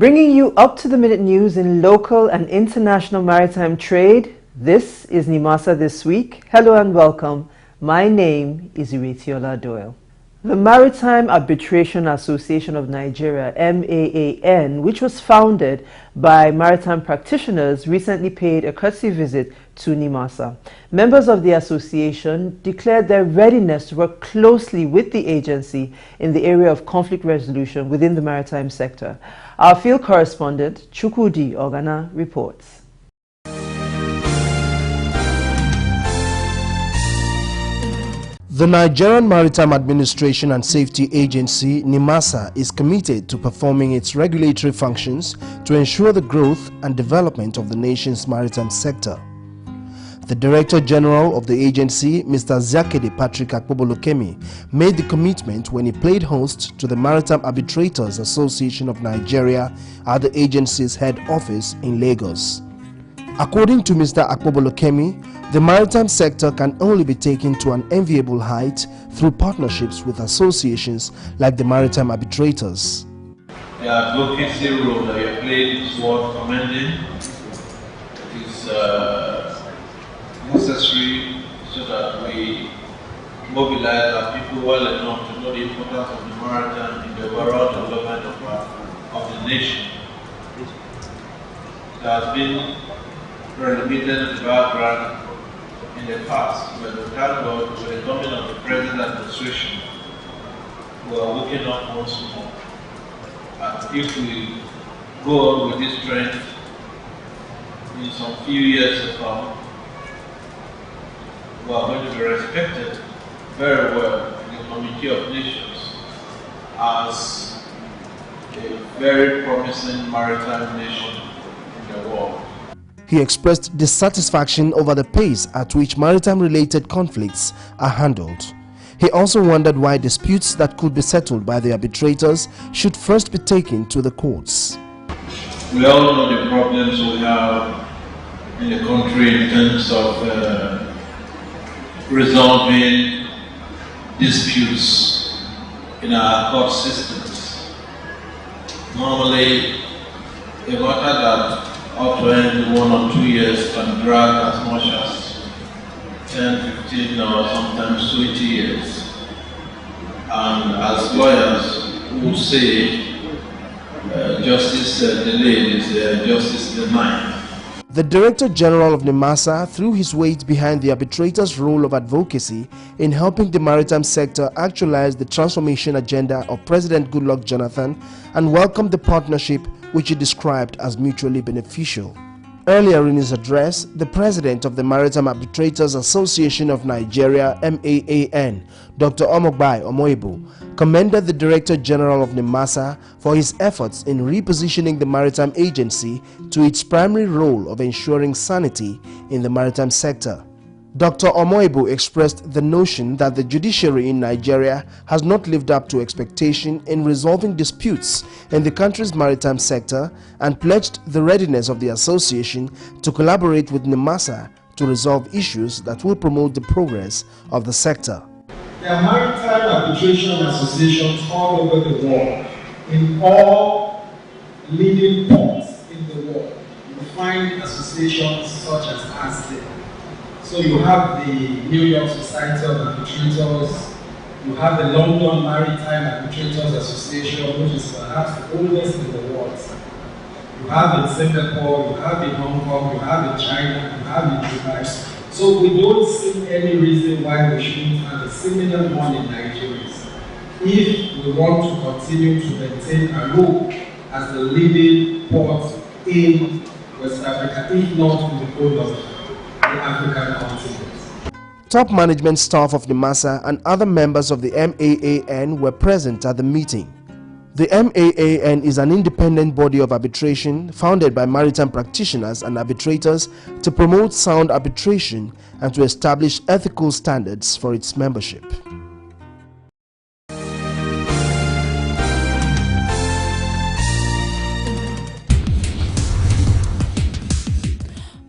Bringing you up-to-the-minute news in local and international maritime trade, this is Nimasa This Week. Hello and welcome. My name is Iretiola Doyle. The Maritime Arbitration Association of Nigeria, MAAN, which was founded by maritime practitioners, recently paid a courtesy visit to Nimasa. Members of the association declared their readiness to work closely with the agency in the area of conflict resolution within the maritime sector. Our field correspondent, Chukwudi Ogana, reports. The Nigerian Maritime Administration and Safety Agency, Nimasa, is committed to performing its regulatory functions to ensure the growth and development of the nation's maritime sector. The Director General of the agency, Mr. Zakede Patrick Akpobolokemi, made the commitment when he played host to the Maritime Arbitrators Association of Nigeria at the agency's head office in Lagos. According to Mr. Akpobolokemi, the maritime sector can only be taken to an enviable height through partnerships with associations like the Maritime Arbitrators. The advocacy role that you played is worth commending. It is necessary so that we mobilize our people well enough to know the importance of the maritime in the overall development of the nation. It has been relegated to the background in the past, but we thank God with the coming of the present administration, we are waking up once more. And if we go on with this trend in some few years to come, we are going to be respected very well in the Community of Nations as a very promising maritime nation in the world. He expressed dissatisfaction over the pace at which maritime-related conflicts are handled. He also wondered why disputes that could be settled by the arbitrators should first be taken to the courts. We all know the problems we have in the country in terms of resolving disputes in our court systems. Normally, a matter that up to end 1 or 2 years can drag as much as 10, 15 or sometimes 20 years. And as lawyers who say justice delayed is justice denied. The Director General of Nimasa threw his weight behind the arbitrator's role of advocacy in helping the maritime sector actualize the transformation agenda of President Goodluck Jonathan and welcomed the partnership, which he described as mutually beneficial. Earlier in his address, the President of the Maritime Arbitrators Association of Nigeria, MAAN, Dr. Omogbai Omoibu, commended the Director General of Nimasa for his efforts in repositioning the maritime agency to its primary role of ensuring sanity in the maritime sector. Dr. Omoibu expressed the notion that the judiciary in Nigeria has not lived up to expectation in resolving disputes in the country's maritime sector and pledged the readiness of the association to collaborate with Nimasa to resolve issues that will promote the progress of the sector. There are maritime arbitration associations all over the world, in all leading ports in the world. You find associations such as ASTE. So you have the New York Society of Arbitrators, you have the London Maritime Arbitrators Association, which is perhaps the oldest in the world. You have in Singapore, you have in Hong Kong, you have in China, you have in Dubai. So we don't see any reason why we shouldn't have a similar one in Nigeria if we want to continue to maintain a role as the leading port in West Africa, if not in the whole of the African continent. Top management staff of Nimasa and other members of the MAAN were present at the meeting. The MAAN is an independent body of arbitration founded by maritime practitioners and arbitrators to promote sound arbitration and to establish ethical standards for its membership.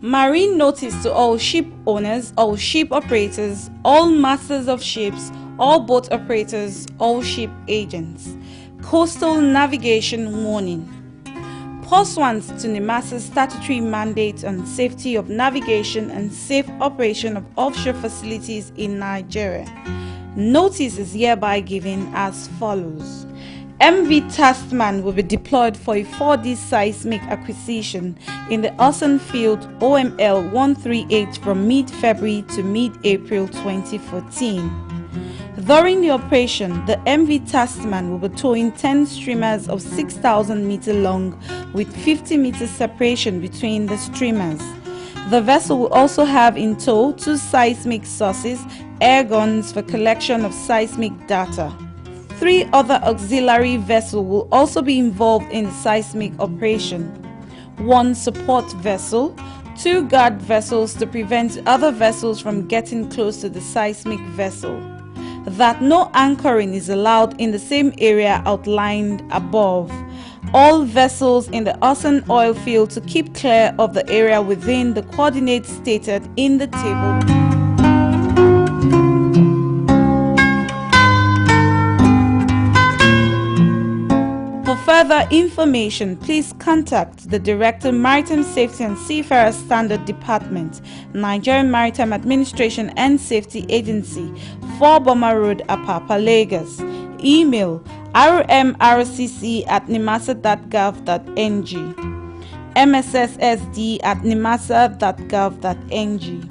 Marine notice to all ship owners, all ship operators, all masters of ships, all boat operators, all ship agents. Coastal navigation warning. pursuant to Nimasa's statutory mandate on safety of navigation and safe operation of offshore facilities in Nigeria. Notice is hereby given as follows. MV Taskman will be deployed for a 4D seismic acquisition in the Ocean Field OML 138 from mid-February to mid-April 2014. During the operation, the MV Taskman will be towing 10 streamers of 6,000 meters long with 50 meters separation between the streamers. The vessel will also have in tow 2 seismic sources, air guns for collection of seismic data. 3 other auxiliary vessels will also be involved in the seismic operation. 1 support vessel, 2 guard vessels to prevent other vessels from getting close to the seismic vessel. That no anchoring is allowed in the same area outlined above. All vessels in the ocean oil field to keep clear of the area within the coordinates stated in the table. For further information, please contact the Director Maritime Safety and Seafarer Standard Department, Nigerian Maritime Administration and Safety Agency, 4 Boma Road, Apapa, Lagos. Email rmrcc@nimasa.gov.ng, msssd@nimasa.gov.ng.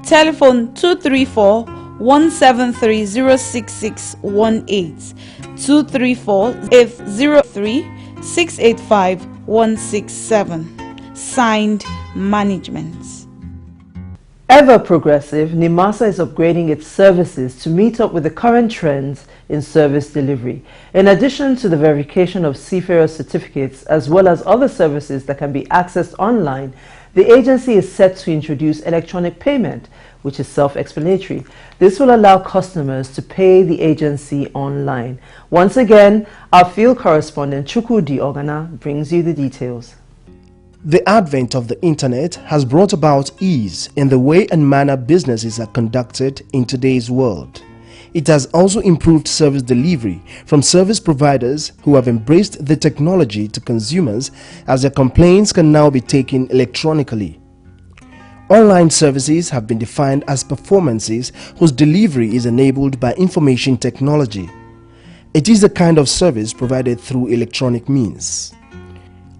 Telephone 234-173-06618, 234-803-685-167. Signed, Management. Ever progressive, Nimasa is upgrading its services to meet up with the current trends in service delivery. In addition to the verification of seafarer certificates as well as other services that can be accessed online, the agency is set to introduce electronic payment, which is self-explanatory. This will allow customers to pay the agency online. Once again, our field correspondent Chukwudi Ogana brings you the details. The advent of the internet has brought about ease in the way and manner businesses are conducted in today's world. It has also improved service delivery from service providers who have embraced the technology to consumers, as their complaints can now be taken electronically. Online services have been defined as performances whose delivery is enabled by information technology. It is the kind of service provided through electronic means.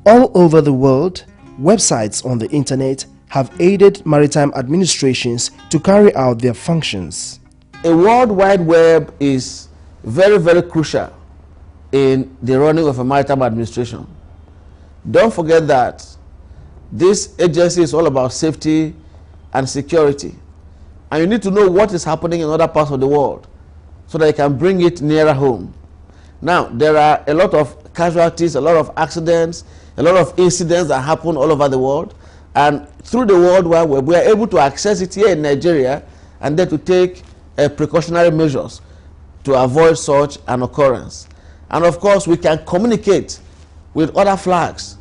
All over the world, websites on the internet have aided maritime administrations to carry out their functions. A World Wide Web is very, very crucial in the running of a maritime administration. Don't forget that this agency is all about safety and security. And you need to know what is happening in other parts of the world so that you can bring it nearer home. Now, there are a lot of casualties, a lot of accidents, a lot of incidents that happen all over the world. And through the World Wide Web, we are able to access it here in Nigeria and then to take precautionary measures to avoid such an occurrence. And of course, we can communicate with other flags.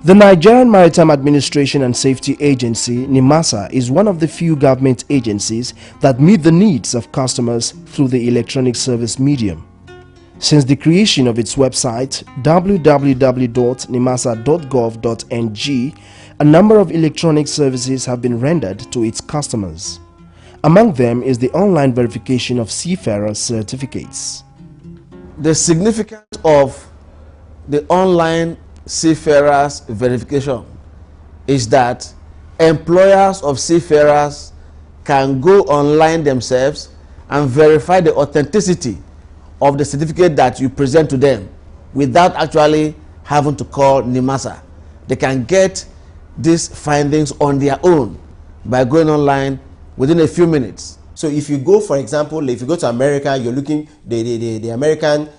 The Nigerian Maritime Administration and Safety Agency, Nimasa, is one of the few government agencies that meet the needs of customers through the electronic service medium. Since the creation of its website, www.nimasa.gov.ng, a number of electronic services have been rendered to its customers. Among them is the online verification of seafarer certificates. The significance of the online seafarers verification is that employers of seafarers can go online themselves and verify the authenticity of the certificate that you present to them without actually having to call Nimasa. They can get these findings on their own by going online within a few minutes. So if you go, for example, if you go to America, you're looking, the American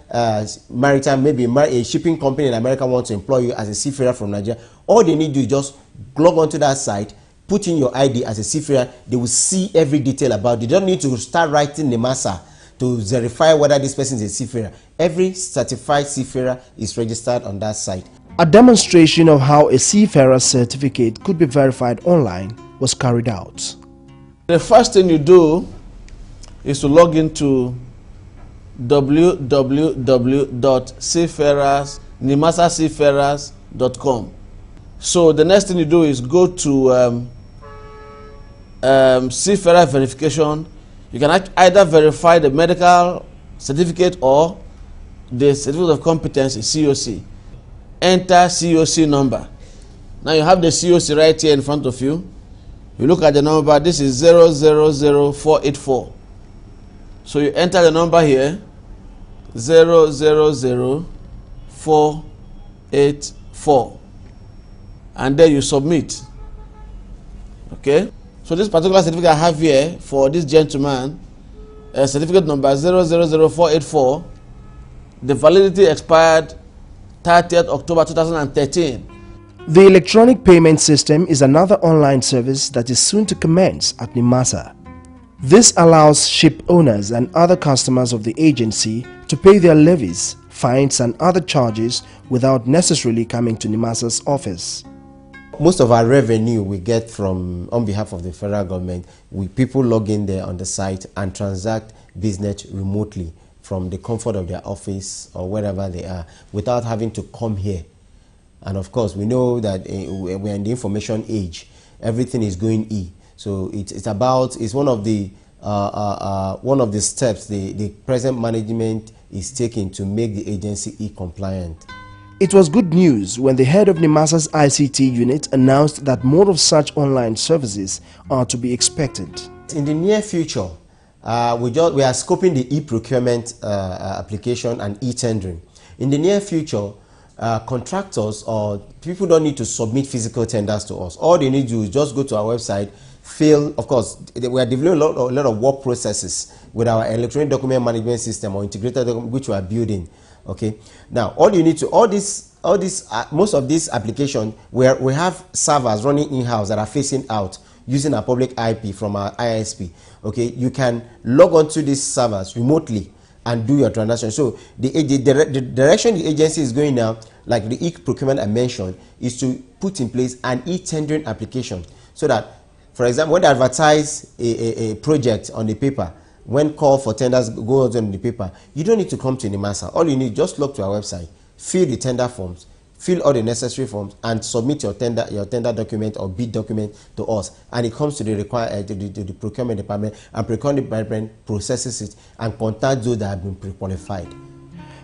maritime, maybe a shipping company in America wants to employ you as a seafarer from Nigeria. All they need to do is just log onto that site, put in your ID as a seafarer. They will see every detail about it. They don't need to start writing Nimasa to verify whether this person is a seafarer. Every certified seafarer is registered on that site. A demonstration of how a seafarer certificate could be verified online was carried out. The first thing you do is to log into www.nimasaseafarers.gov.ng. seafarerverification.com. So the next thing you do is go to seafarer verification. You can either verify the medical certificate or the certificate of competency, COC. Enter COC number. Now you have the COC right here in front of you. You look at the number. This is 000484. So you enter the number here, 000484, and then you submit. Okay. So this particular certificate I have here for this gentleman, certificate number 000484, the validity expired 30th October 2013. The electronic payment system is another online service that is soon to commence at Nimasa. This allows ship owners and other customers of the agency to pay their levies, fines and other charges without necessarily coming to Nimasa's office. Most of our revenue we get from, on behalf of the federal government, people log in there on the site and transact business remotely from the comfort of their office or wherever they are without having to come here. And of course, we know that we're in the information age. Everything is going e. So it's one of the steps the present management is taking to make the agency e-compliant. It was good news when the head of Nimasa's ICT unit announced that more of such online services are to be expected. In the near future, we are scoping the e-procurement application and e-tendering. In the near future, contractors or people don't need to submit physical tenders to us. All they need to do is just go to our website, fill. Of course, we are developing a lot of work processes with our electronic document management system or integrated document, which we are building. Okay. Now, most of these applications where we have servers running in-house that are facing out using a public IP from our ISP. Okay, you can log on to these servers remotely and do your transaction. So the direction the agency is going now, like the e-procurement I mentioned, is to put in place an e-tendering application so that, for example, when they advertise a project on the paper, when call for tenders goes on the paper, you don't need to come to Nimasa. All you need, just log to our website, fill the tender forms, fill all the necessary forms, and submit your tender document or bid document to us. And it comes to the procurement department, and procurement department processes it and contacts those that have been pre-qualified.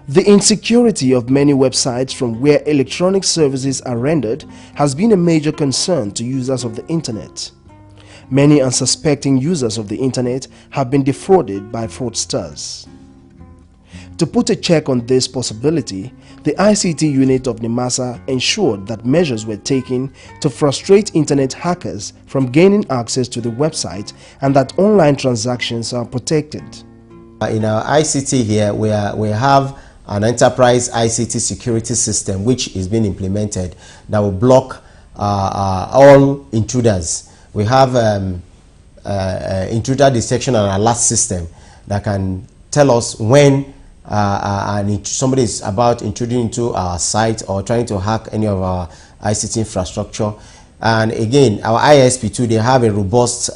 The insecurity of many websites from where electronic services are rendered has been a major concern to users of the internet. Many unsuspecting users of the internet have been defrauded by fraudsters. To put a check on this possibility, the ICT unit of Nimasa ensured that measures were taken to frustrate internet hackers from gaining access to the website and that online transactions are protected. In our ICT here, we have an enterprise ICT security system which is being implemented that will block all intruders. We have intruder detection and alert system that can tell us when somebody is about intruding into our site or trying to hack any of our ICT infrastructure. And again, our ISP too, they have a robust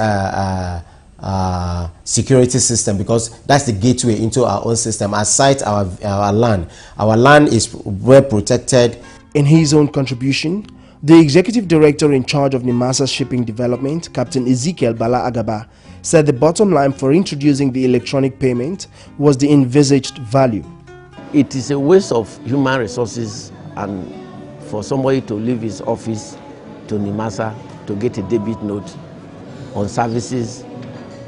security system because that's the gateway into our own system. Aside our LAN is well protected. In his own contribution, the executive director in charge of Nimasa Shipping Development, Captain Ezekiel Bala Agaba, said the bottom line for introducing the electronic payment was the envisaged value. It is a waste of human resources and for somebody to leave his office to Nimasa to get a debit note on services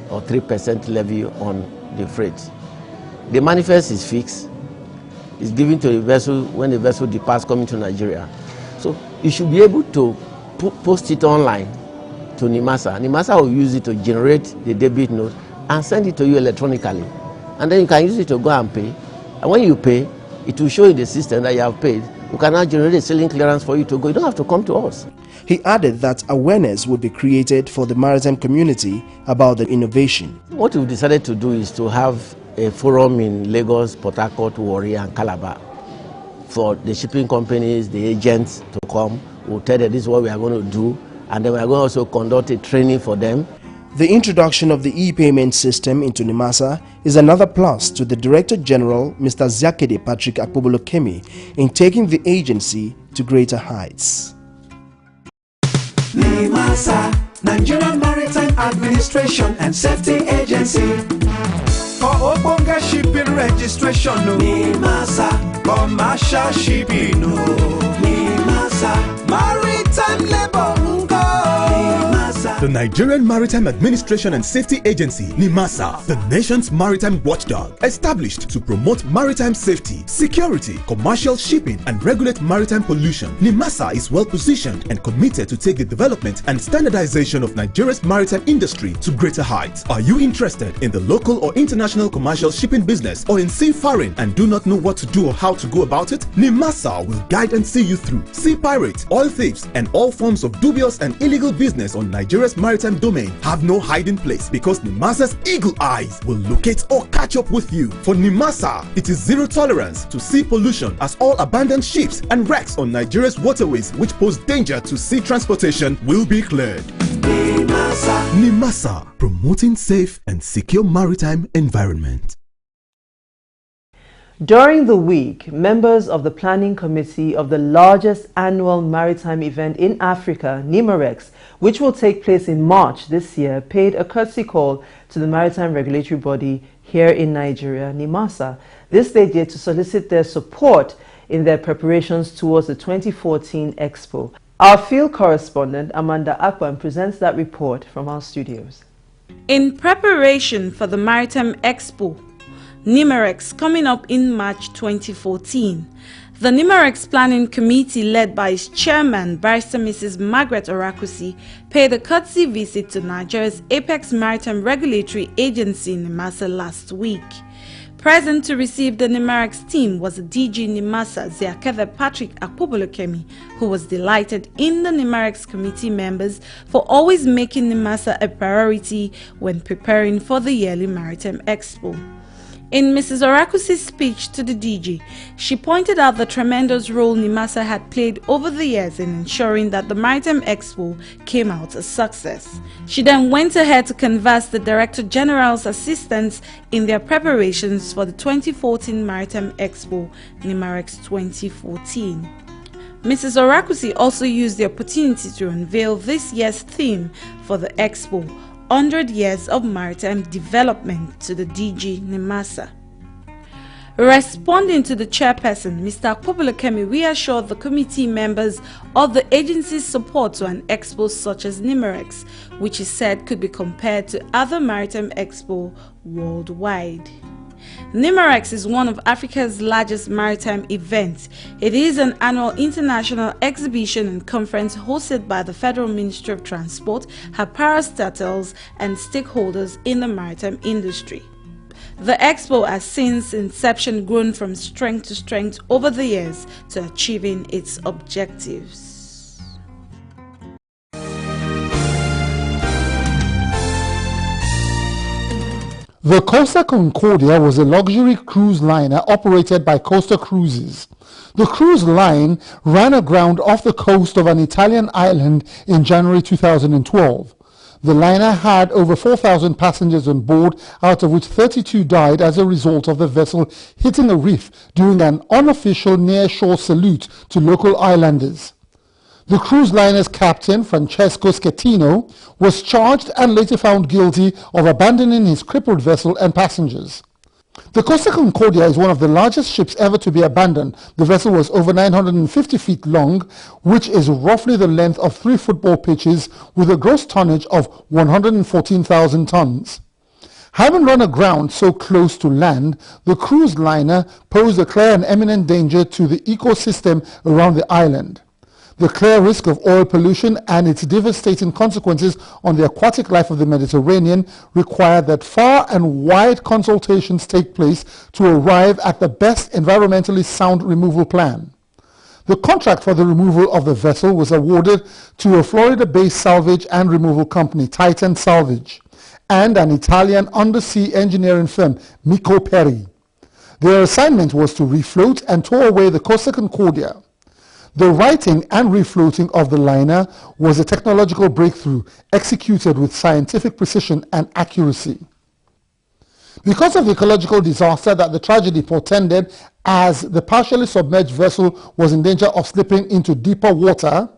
or 3% levy on the freight. The manifest is fixed. It's given to a vessel when the vessel departs coming to Nigeria. So you should be able to post it online to Nimasa. Nimasa will use it to generate the debit note and send it to you electronically. And then you can use it to go and pay. And when you pay, it will show in the system that you have paid. We can now generate a selling clearance for you to go. You don't have to come to us. He added that awareness would be created for the maritime community about the innovation. What we've decided to do is to have a forum in Lagos, Port Harcourt, Warri and Calabar for the shipping companies, the agents to come. We'll tell them this is what we are going to do, and then we are going to also conduct a training for them. The introduction of the e-payment system into Nimasa is another plus to the Director General, Mr. Zakede Patrick Akpobolokemi, in taking the agency to greater heights. Nimasa, Nigerian Maritime Administration and Safety Agency. For Obonga shipping registration, no. Nimasa, commercial shipping, no. Nimasa, maritime labor, The Nigerian Maritime Administration and Safety Agency, Nimasa, the nation's maritime watchdog, established to promote maritime safety, security, commercial shipping, and regulate maritime pollution. Nimasa is well positioned and committed to take the development and standardization of Nigeria's maritime industry to greater heights. Are you interested in the local or international commercial shipping business or in seafaring and do not know what to do or how to go about it? Nimasa will guide and see you through. Sea pirates, oil thieves, and all forms of dubious and illegal business on Nigeria's maritime domain have no hiding place because Nimasa's eagle eyes will locate or catch up with you. For Nimasa, it is zero tolerance to sea pollution as all abandoned ships and wrecks on Nigeria's waterways which pose danger to sea transportation will be cleared. Nimasa, promoting safe and secure maritime environment. During the week, members of the planning committee of the largest annual maritime event in Africa, Nimarex, which will take place in March this year, paid a courtesy call to the maritime regulatory body here in Nigeria, Nimasa. This they did to solicit their support in their preparations towards the 2014 Expo. Our field correspondent, Amanda Akwan, presents that report from our studios. In preparation for the Maritime Expo, Nimarex coming up in March 2014. The Nimarex Planning Committee, led by its chairman, Barrister Mrs. Margaret Orakusi, paid a courtesy visit to Nigeria's apex maritime regulatory agency, Nimasa, last week. Present to receive the Nimarex team was DG Nimasa, Zakede Patrick Akpobolokemi, who was delighted in the Nimarex committee members for always making Nimasa a priority when preparing for the yearly Maritime Expo. In Mrs. Orakusi's speech to the DG, she pointed out the tremendous role Nimasa had played over the years in ensuring that the Maritime Expo came out a success. She then went ahead to canvass the Director General's assistance in their preparations for the 2014 Maritime Expo, Nimarex 2014. Mrs. Orakusi also used the opportunity to unveil this year's theme for the Expo, 100 Years of Maritime Development, to the DG Nimasa. Responding to the chairperson, Mr. Akpobolokemi reassured the committee members of the agency's support to an expo such as Nimarex, which he said could be compared to other maritime expo worldwide. Nimarex is one of Africa's largest maritime events. It is an annual international exhibition and conference hosted by the Federal Ministry of Transport, her parastatals, and stakeholders in the maritime industry. The expo has since inception grown from strength to strength over the years to achieving its objectives. The Costa Concordia was a luxury cruise liner operated by Costa Cruises. The cruise line ran aground off the coast of an Italian island in January 2012. The liner had over 4,000 passengers on board, out of which 32 died as a result of the vessel hitting a reef during an unofficial near-shore salute to local islanders. The cruise liner's captain, Francesco Schettino, was charged and later found guilty of abandoning his crippled vessel and passengers. The Costa Concordia is one of the largest ships ever to be abandoned. The vessel was over 950 feet long, which is roughly the length of 3 football pitches, with a gross tonnage of 114,000 tons. Having run aground so close to land, the cruise liner posed a clear and imminent danger to the ecosystem around the island. The clear risk of oil pollution and its devastating consequences on the aquatic life of the Mediterranean require that far and wide consultations take place to arrive at the best environmentally sound removal plan. The contract for the removal of the vessel was awarded to a Florida-based salvage and removal company, Titan Salvage, and an Italian undersea engineering firm, Mico Peri. Their assignment was to refloat and tow away the Costa Concordia. The righting and refloating of the liner was a technological breakthrough executed with scientific precision and accuracy. Because of the ecological disaster that the tragedy portended, as the partially submerged vessel was in danger of slipping into deeper water,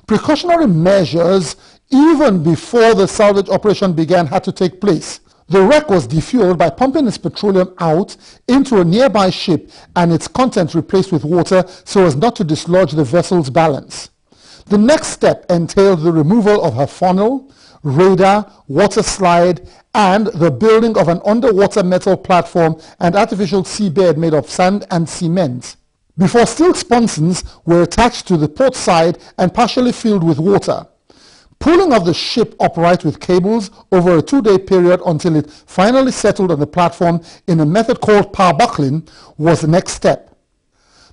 precautionary measures even before the salvage operation began had to take place. The wreck was defueled by pumping its petroleum out into a nearby ship and its contents replaced with water so as not to dislodge the vessel's balance. The next step entailed the removal of her funnel, radar, water slide, and the building of an underwater metal platform and artificial seabed made of sand and cement, before steel sponsons were attached to the port side and partially filled with water. Pulling of the ship upright with cables over a 2-day period until it finally settled on the platform in a method called power buckling was the next step.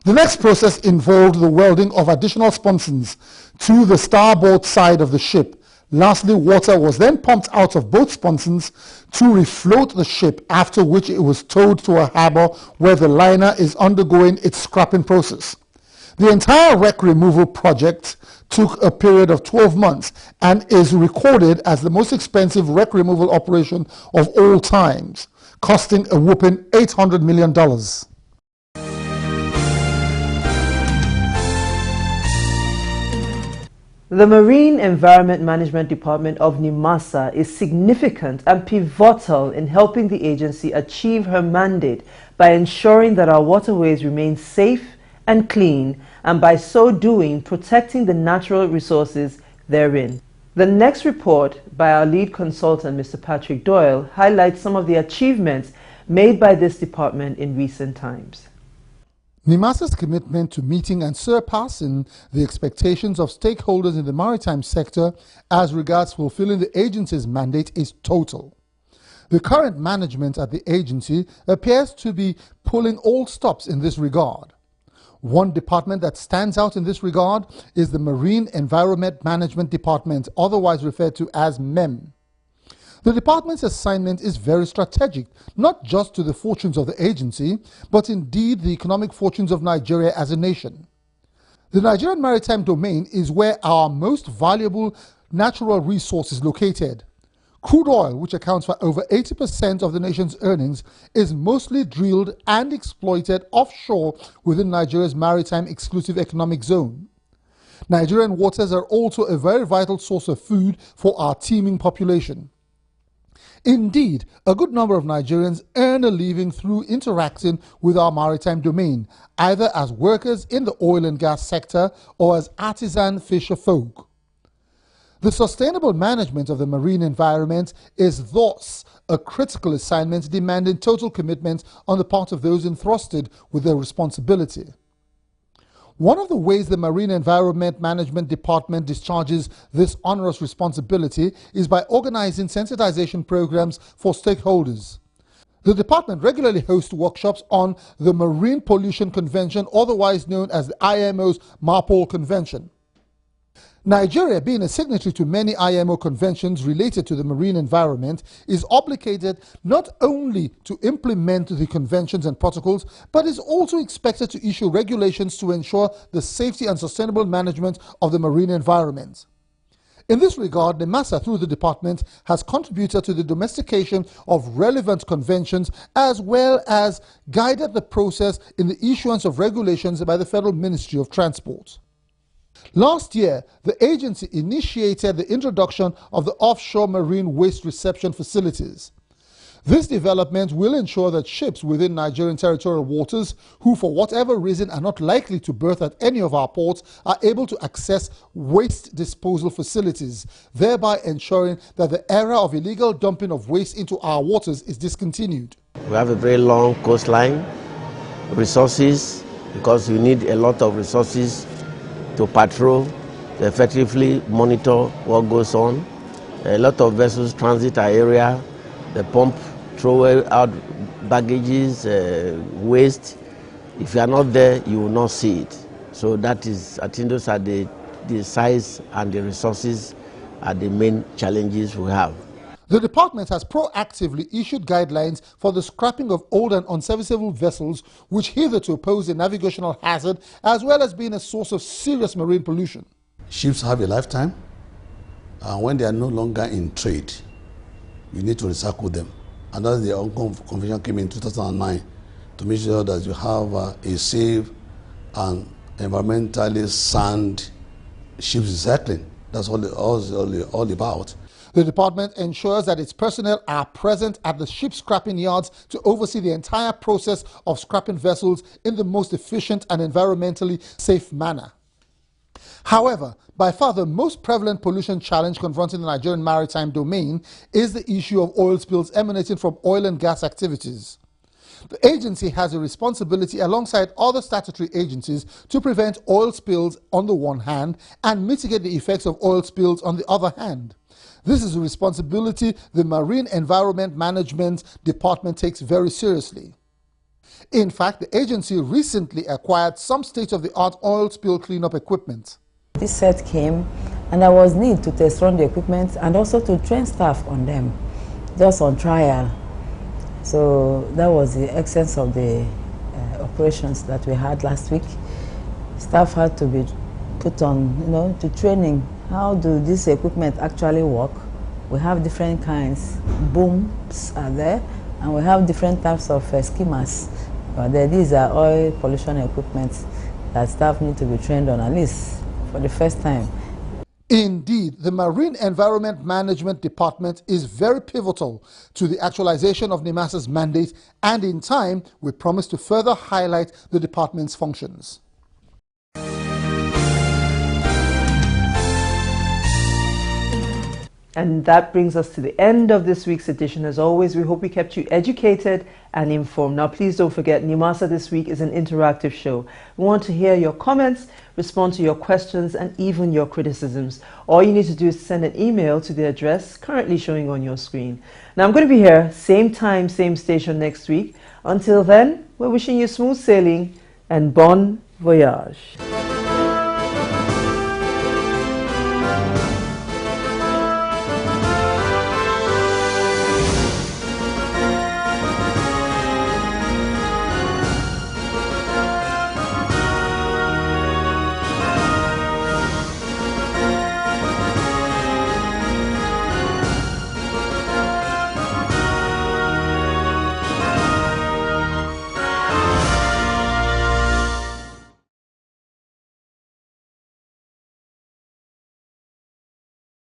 The next process involved the welding of additional sponsons to the starboard side of the ship. Lastly, water was then pumped out of both sponsons to refloat the ship, after which it was towed to a harbor where the liner is undergoing its scrapping process. The entire wreck removal project took a period of 12 months and is recorded as the most expensive wreck removal operation of all times, costing a whopping $800 million. The Marine Environment Management Department of Nimasa is significant and pivotal in helping the agency achieve her mandate by ensuring that our waterways remain safe and clean, and by so doing protecting the natural resources therein. The next report by our lead consultant, Mr. Patrick Doyle, highlights some of the achievements made by this department in recent times. Nimasa's commitment to meeting and surpassing the expectations of stakeholders in the maritime sector as regards fulfilling the agency's mandate is total. The current management at the agency appears to be pulling all stops in this regard. One department that stands out in this regard is the Marine Environment Management Department, otherwise referred to as MEM. The department's assignment is very strategic, not just to the fortunes of the agency, but indeed the economic fortunes of Nigeria as a nation. The Nigerian maritime domain is where our most valuable natural resource is located. Crude oil, which accounts for over 80% of the nation's earnings, is mostly drilled and exploited offshore within Nigeria's maritime exclusive economic zone. Nigerian waters are also a very vital source of food for our teeming population. Indeed, a good number of Nigerians earn a living through interacting with our maritime domain, either as workers in the oil and gas sector or as artisan fisher folk. The sustainable management of the marine environment is thus a critical assignment demanding total commitment on the part of those entrusted with their responsibility. One of the ways the Marine Environment Management Department discharges this onerous responsibility is by organizing sensitization programs for stakeholders. The department regularly hosts workshops on the Marine Pollution Convention, otherwise known as the IMO's MARPOL Convention. Nigeria, being a signatory to many IMO conventions related to the marine environment, is obligated not only to implement the conventions and protocols, but is also expected to issue regulations to ensure the safety and sustainable management of the marine environment. In this regard, Nimasa, through the department, has contributed to the domestication of relevant conventions as well as guided the process in the issuance of regulations by the Federal Ministry of Transport. Last year, the agency initiated the introduction of the offshore marine waste reception facilities. This development will ensure that ships within Nigerian territorial waters who for whatever reason are not likely to berth at any of our ports are able to access waste disposal facilities, thereby ensuring that the era of illegal dumping of waste into our waters is discontinued. We have a very long coastline, resources, because you need a lot of resources to patrol, to effectively monitor what goes on. A lot of vessels transit our area, they pump, throw out baggages, waste. If you are not there, you will not see it. So that is, I think those are the size and the resources are the main challenges we have. The department has proactively issued guidelines for the scrapping of old and unserviceable vessels which hitherto pose a navigational hazard as well as being a source of serious marine pollution. Ships have a lifetime, and when they are no longer in trade, you need to recycle them. And that's the convention came in 2009 to make sure that you have a safe and environmentally sound ships recycling. That's all about. The department ensures that its personnel are present at the ship scrapping yards to oversee the entire process of scrapping vessels in the most efficient and environmentally safe manner. However, by far the most prevalent pollution challenge confronting the Nigerian maritime domain is the issue of oil spills emanating from oil and gas activities. The agency has a responsibility alongside other statutory agencies to prevent oil spills on the one hand and mitigate the effects of oil spills on the other hand. This is a responsibility the Marine Environment Management Department takes very seriously. In fact, the agency recently acquired some state-of-the-art oil spill cleanup equipment. This set came and there was need to test run the equipment and also to train staff on them, just on trial. So that was the essence of the operations that we had last week. Staff had to be put on, to training. How do this equipment actually work? We have different kinds. Booms are there, and we have different types of skimmers. But these are oil pollution equipment that staff need to be trained on, at least for the first time. Indeed, the Marine Environment Management Department is very pivotal to the actualization of Nimasa's mandate, and in time, we promise to further highlight the department's functions. And that brings us to the end of this week's edition. As always, we hope we kept you educated and informed. Now, please don't forget, Nimasa This Week is an interactive show. We want to hear your comments, respond to your questions, and even your criticisms. All you need to do is send an email to the address currently showing on your screen. Now, I'm going to be here, same time, same station next week. Until then, we're wishing you smooth sailing and bon voyage.